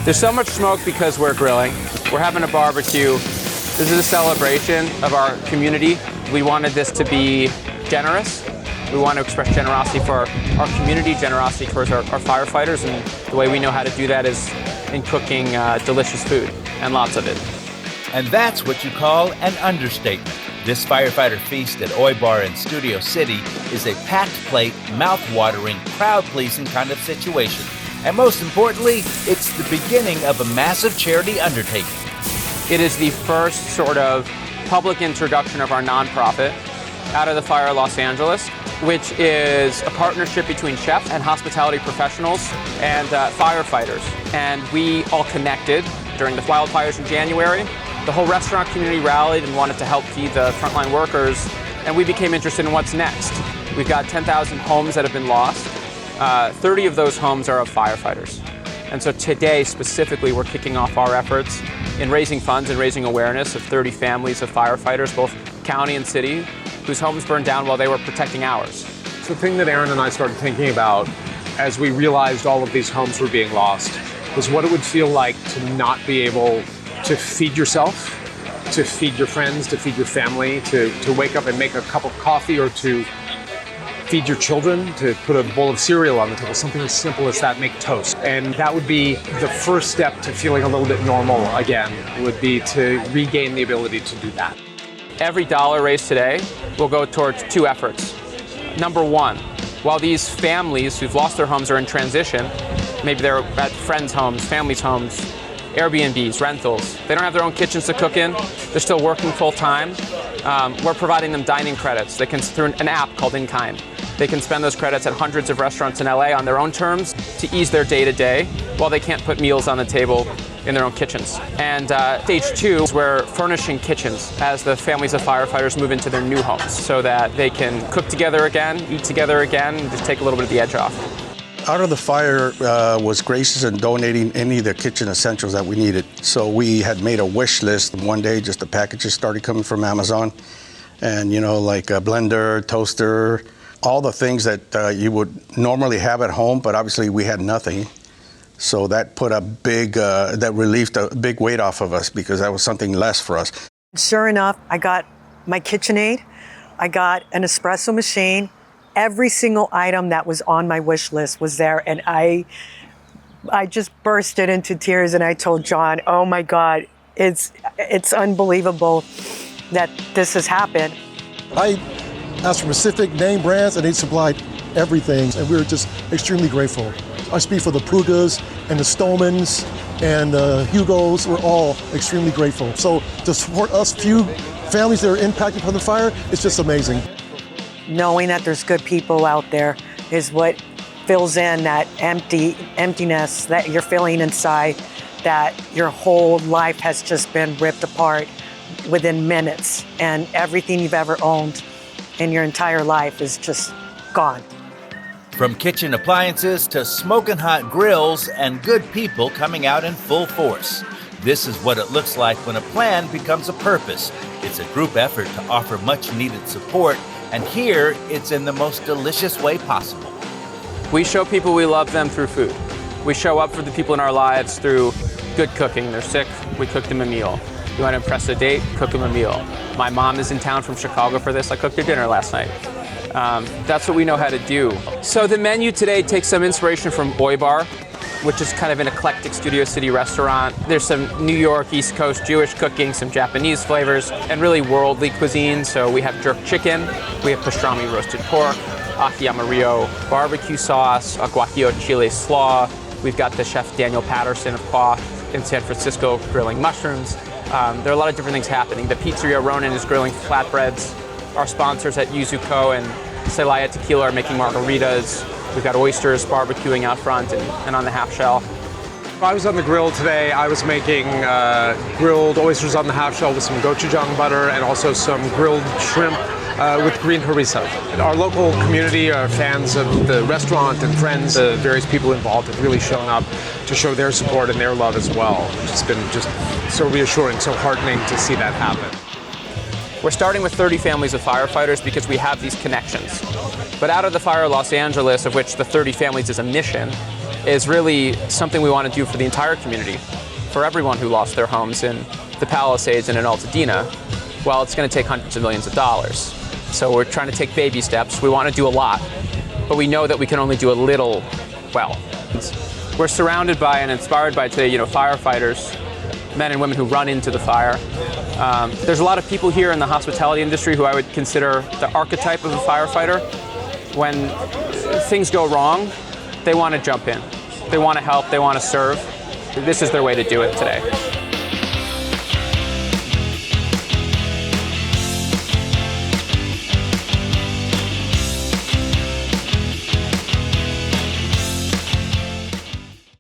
There's so much smoke because we're grilling. We're having a barbecue. This is a celebration of our community. We wanted this to be generous. We want to express generosity for our community, generosity towards our firefighters, and the way we know how to do that is in cooking delicious food, and lots of it. And that's what you call an understatement. This firefighter feast at OyBar in Studio City is a packed plate, mouth-watering, crowd-pleasing kind of situation. And most importantly, it's the beginning of a massive charity undertaking. It is the first sort of public introduction of our nonprofit out of the Fire Los Angeles, which is a partnership between chefs and hospitality professionals and firefighters. And we all connected during the wildfires in January. The whole restaurant community rallied and wanted to help feed the frontline workers, and we became interested in what's next. We've got 10,000 homes that have been lost. 30 of those homes are of firefighters. And so today, specifically, we're kicking off our efforts in raising funds and raising awareness of 30 families of firefighters, both county and city, whose homes burned down while they were protecting ours. It's the thing that Aaron and I started thinking about as we realized all of these homes were being lost, was what it would feel like to not be able to feed yourself, to feed your friends, to feed your family, to wake up and make a cup of coffee, or to feed your children, to put a bowl of cereal on the table, something as simple as that, make toast. And that would be the first step to feeling a little bit normal again, would be to regain the ability to do that. Every dollar raised today will go towards two efforts. Number one, while these families who've lost their homes are in transition, maybe they're at friends' homes, families' homes, Airbnbs, rentals. They don't have their own kitchens to cook in. They're still working full time. We're providing them dining credits. They can, through an app called In Kind. They can spend those credits at hundreds of restaurants in LA on their own terms to ease their day-to-day while they can't put meals on the table in their own kitchens. And stage two is we're furnishing kitchens as the families of firefighters move into their new homes so that they can cook together again, eat together again, and just take a little bit of the edge off. Out of the Fire was gracious in donating any of the kitchen essentials that we needed. So we had made a wish list. One day, just the packages started coming from Amazon. And, you know, like a blender, toaster, all the things that you would normally have at home, but obviously we had nothing. So that put a big, that relieved a big weight off of us because that was something less for us. Sure enough, I got my KitchenAid. I got an espresso machine. Every single item that was on my wish list was there, and I just bursted into tears, and I told John, "Oh my God, it's unbelievable that this has happened." I asked for specific name brands, and they supplied everything, and we were just extremely grateful. I speak for the Prugas and the Stolmans and the Hugos. We're all extremely grateful. So to support us few families that are impacted from the fire, it's just amazing. Knowing that there's good people out there is what fills in that emptiness that you're feeling inside, that your whole life has just been ripped apart within minutes, and everything you've ever owned in your entire life is just gone. From kitchen appliances to smoking hot grills and good people coming out in full force. This is what it looks like when a plan becomes a purpose. It's a group effort to offer much needed support, and here it's in the most delicious way possible. We show people we love them through food. We show up for the people in our lives through good cooking. They're sick, we cook them a meal. You want to impress a date, cook them a meal. My mom is in town from Chicago for this. I cooked her dinner last night. That's what we know how to do. So the menu today takes some inspiration from OyBar, which is kind of an eclectic Studio City restaurant. There's some New York, East Coast Jewish cooking, some Japanese flavors, and really worldly cuisine. So we have jerk chicken, we have pastrami roasted pork, ají amarillo barbecue sauce, a guajillo chile slaw. We've got the chef Daniel Patterson of Qua in San Francisco grilling mushrooms. There are a lot of different things happening. The Pizzeria Ronin is grilling flatbreads. Our sponsors at Yuzuko and Celaya Tequila are making margaritas. We've got Oysters barbecuing out front and on the half shell. I was on the grill today. I was making grilled oysters on the half shell with some gochujang-butter and also some grilled shrimp with green harissa. Our local community are fans of the restaurant and friends. The various people involved have really shown up to show their support and their love as well. It's been just so reassuring, so heartening to see that happen. We're starting with 30 families of firefighters because we have these connections. But out of the Fire Los Angeles, of which the 30 families is a mission, is really something we want to do for the entire community, for everyone who lost their homes in the Palisades and in Altadena. Well, it's going to take hundreds of millions of dollars. So we're trying to take baby steps. We want to do a lot, but we know that we can only do a little well. We're surrounded by and inspired by today, firefighters, men and women who run into the fire. There's a lot of people here in the hospitality industry who I would consider the archetype of a firefighter. When things go wrong, they want to jump in. They want to help, they want to serve. This is their way to do it today.